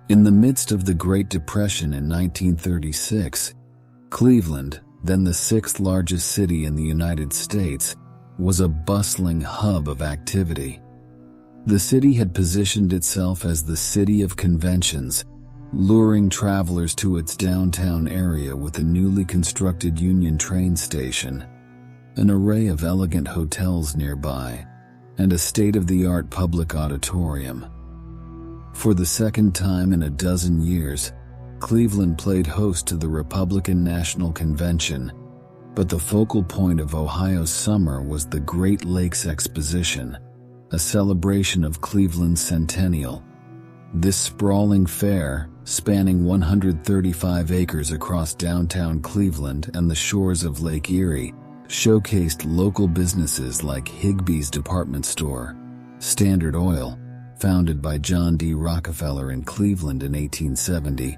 In the midst of the Great Depression in 1936, Cleveland, then the sixth largest city in the United States, was a bustling hub of activity. The city had positioned itself as the city of conventions, luring travelers to its downtown area with a newly constructed Union train station, an array of elegant hotels nearby, and a state-of-the-art public auditorium. For the second time in a dozen years, Cleveland played host to the Republican National Convention, but the focal point of Ohio's summer was the Great Lakes Exposition, a celebration of Cleveland's centennial. This sprawling fair, spanning 135 acres across downtown Cleveland and the shores of Lake Erie, showcased local businesses like Higbee's Department Store, Standard Oil, founded by John D. Rockefeller in Cleveland in 1870,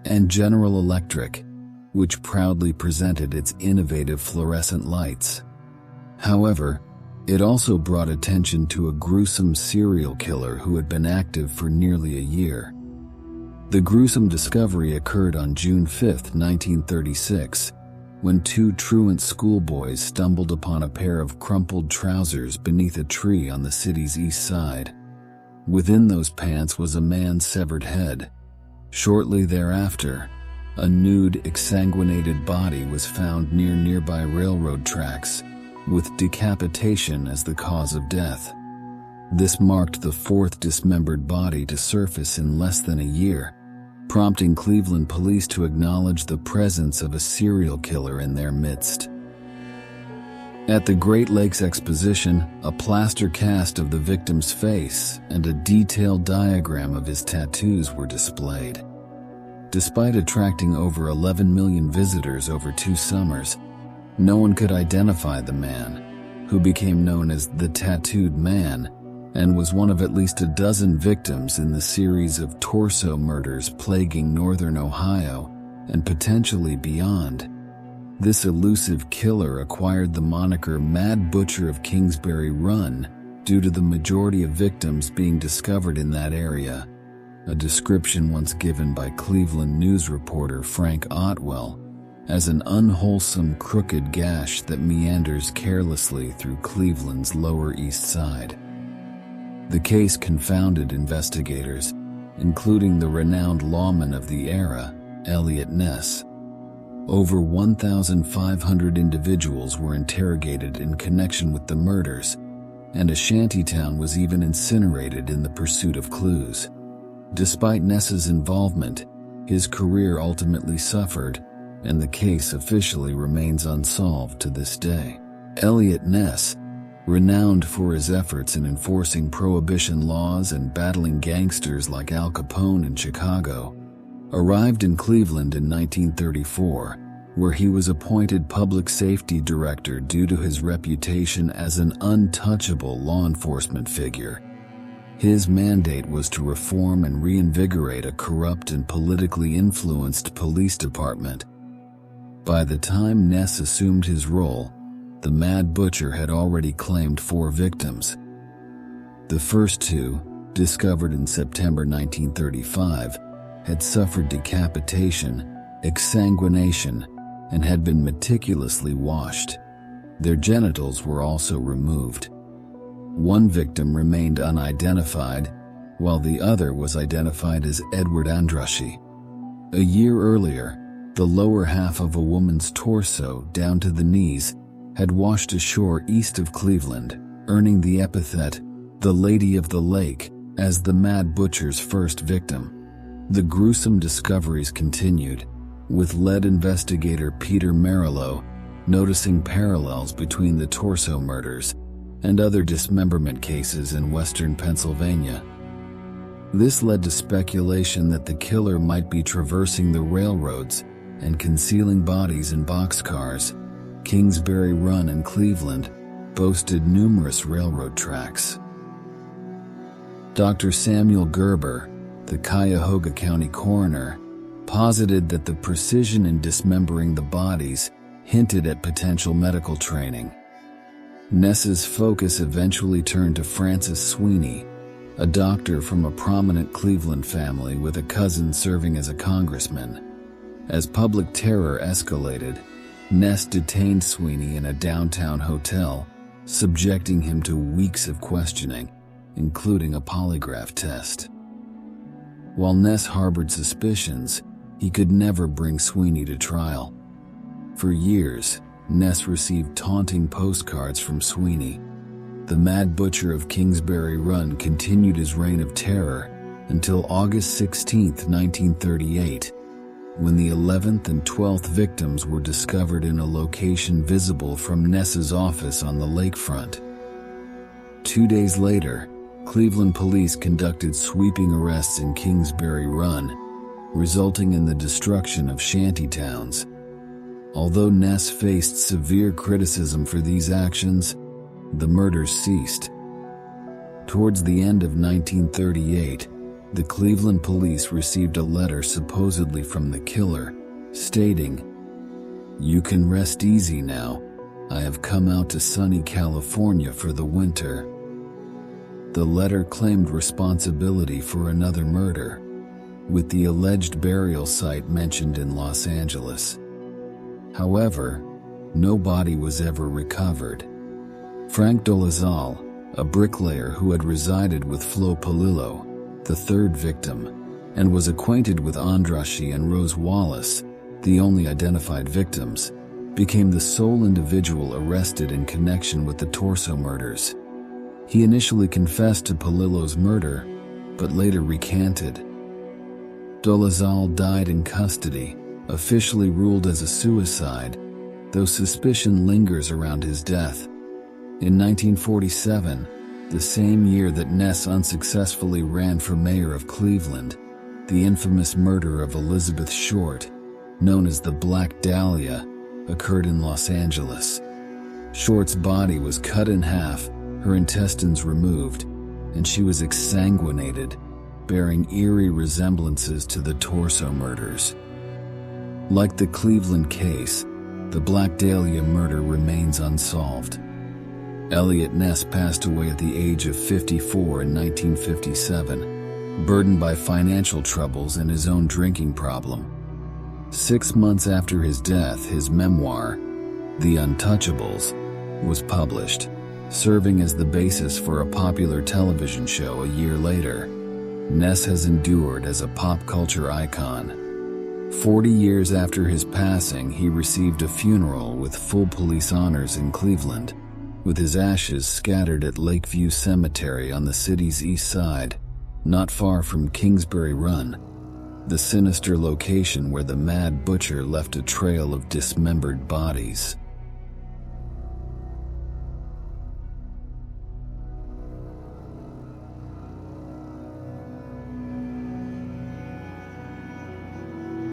and General Electric, which proudly presented its innovative fluorescent lights. However, it also brought attention to a gruesome serial killer who had been active for nearly a year. The gruesome discovery occurred on June 5, 1936, when two truant schoolboys stumbled upon a pair of crumpled trousers beneath a tree on the city's east side. Within those pants was a man's severed head. Shortly thereafter, a nude, exsanguinated body was found near nearby railroad tracks, with decapitation as the cause of death. This marked the fourth dismembered body to surface in less than a year, prompting Cleveland police to acknowledge the presence of a serial killer in their midst. At the Great Lakes Exposition, a plaster cast of the victim's face and a detailed diagram of his tattoos were displayed. Despite attracting over 11 million visitors over 2 summers, no one could identify the man, who became known as the Tattooed Man and was one of at least a dozen victims in the series of torso murders plaguing northern Ohio and potentially beyond. This elusive killer acquired the moniker Mad Butcher of Kingsbury Run due to the majority of victims being discovered in that area, a description once given by Cleveland news reporter Frank Otwell as an unwholesome crooked gash that meanders carelessly through Cleveland's Lower East Side. The case confounded investigators, including the renowned lawman of the era, Eliot Ness. Over 1,500 individuals were interrogated in connection with the murders, and a shantytown was even incinerated in the pursuit of clues. Despite Ness's involvement, his career ultimately suffered, and the case officially remains unsolved to this day. Eliot Ness, renowned for his efforts in enforcing prohibition laws and battling gangsters like Al Capone in Chicago, arrived in Cleveland in 1934, where he was appointed public safety director due to his reputation as an untouchable law enforcement figure. His mandate was to reform and reinvigorate a corrupt and politically influenced police department. By the time Ness assumed his role, the Mad Butcher had already claimed 4 victims. The first 2, discovered in September 1935, had suffered decapitation, exsanguination, and had been meticulously washed. Their genitals were also removed. One victim remained unidentified, while the other was identified as Edward Andraschi. A year earlier, the lower half of a woman's torso, down to the knees, had washed ashore east of Cleveland, earning the epithet, the Lady of the Lake, as the Mad Butcher's first victim. The gruesome discoveries continued, with lead investigator Peter Merillo noticing parallels between the torso murders and other dismemberment cases in western Pennsylvania. This led to speculation that the killer might be traversing the railroads and concealing bodies in boxcars. Kingsbury Run in Cleveland boasted numerous railroad tracks. Dr. Samuel Gerber, the Cuyahoga County coroner, posited that the precision in dismembering the bodies hinted at potential medical training. Ness's focus eventually turned to Francis Sweeney, a doctor from a prominent Cleveland family with a cousin serving as a congressman. As public terror escalated, Ness detained Sweeney in a downtown hotel, subjecting him to weeks of questioning, including a polygraph test. While Ness harbored suspicions, he could never bring Sweeney to trial. For years, Ness received taunting postcards from Sweeney. The Mad Butcher of Kingsbury Run continued his reign of terror until August 16, 1938, when the 11th and 12th victims were discovered in a location visible from Ness's office on the lakefront. 2 days later, Cleveland police conducted sweeping arrests in Kingsbury Run, resulting in the destruction of shantytowns. Although Ness faced severe criticism for these actions, the murders ceased. Towards the end of 1938, the Cleveland police received a letter supposedly from the killer, stating, "You can rest easy now. I have come out to sunny California for the winter." The letter claimed responsibility for another murder, with the alleged burial site mentioned in Los Angeles. However, no body was ever recovered. Frank Dolezal, a bricklayer who had resided with Flo Polillo, the third victim, and was acquainted with Andrashi and Rose Wallace, the only identified victims, became the sole individual arrested in connection with the Torso murders. He initially confessed to Polillo's murder, but later recanted. Dolezal died in custody, officially ruled as a suicide, though suspicion lingers around his death. In 1947, the same year that Ness unsuccessfully ran for mayor of Cleveland, the infamous murder of Elizabeth Short, known as the Black Dahlia, occurred in Los Angeles. Short's body was cut in half, her intestines removed, and she was exsanguinated, bearing eerie resemblances to the Torso murders. Like the Cleveland case, the Black Dahlia murder remains unsolved. Elliot Ness passed away at the age of 54 in 1957, burdened by financial troubles and his own drinking problem. 6 months after his death, his memoir, The Untouchables, was published, serving as the basis for a popular television show a year later. Ness has endured as a pop culture icon. 40 years after his passing, he received a funeral with full police honors in Cleveland, with his ashes scattered at Lakeview Cemetery on the city's east side, not far from Kingsbury Run, the sinister location where the Mad Butcher left a trail of dismembered bodies.